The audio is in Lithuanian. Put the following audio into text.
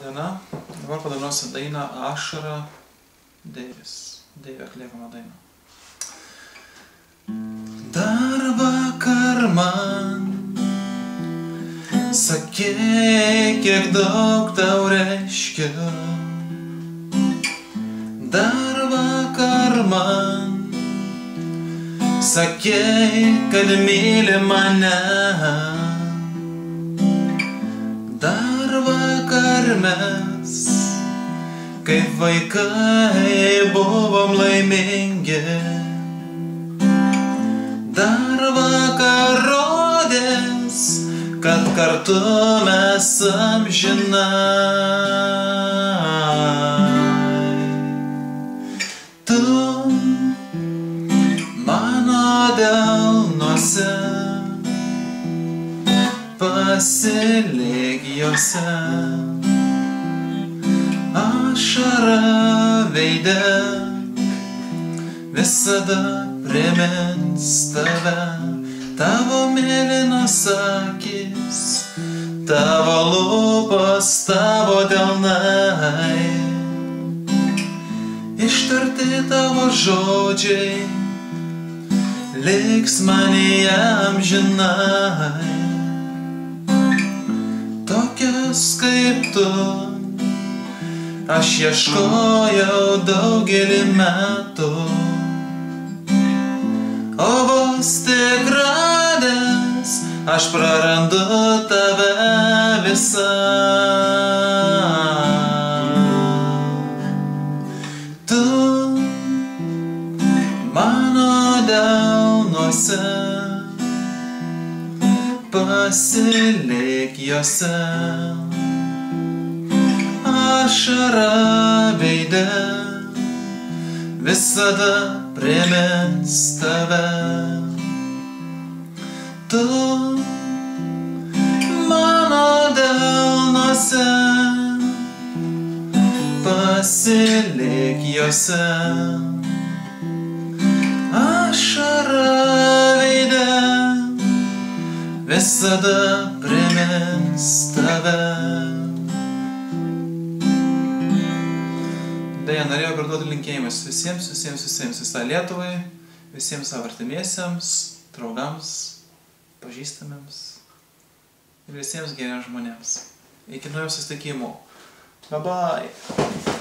diena. Dabar padainuosiu dainą Ašara Deivės. Deivė atliekamą dainą. Dar vakar man sakei, kiek daug tau reiškia. Dar vakar man sakei, kad myli mane. Dar vakar mes, kaip vaikai, buvom laimingi. Dar vakar rodės, kad kartu mes amžinai. Tu mano delnuose, pasilik juose. Ašara veide visada primins tave. Tavo mėlynos akys, tavo lūpos, tavo delnai. Ištarti tavo žodžiai liks manyje amžinai. Tokios kaip tu aš ieškojau daugelį metų, o vos tik radęs aš prarandu tave visą. Tu mano delnuose, pasilik juose. Ašara veide visada primins tave. Tu mano delnuose, pasilik juose. Ašara veide visada primins tave. Deja, norėjau perduoti linkėjimus visiems, visai Lietuvai, visiems savo artimiesiems, draugams, pažįstamiems ir visiems geriems žmonėms. Iki naujų susitikimų. Bye bye.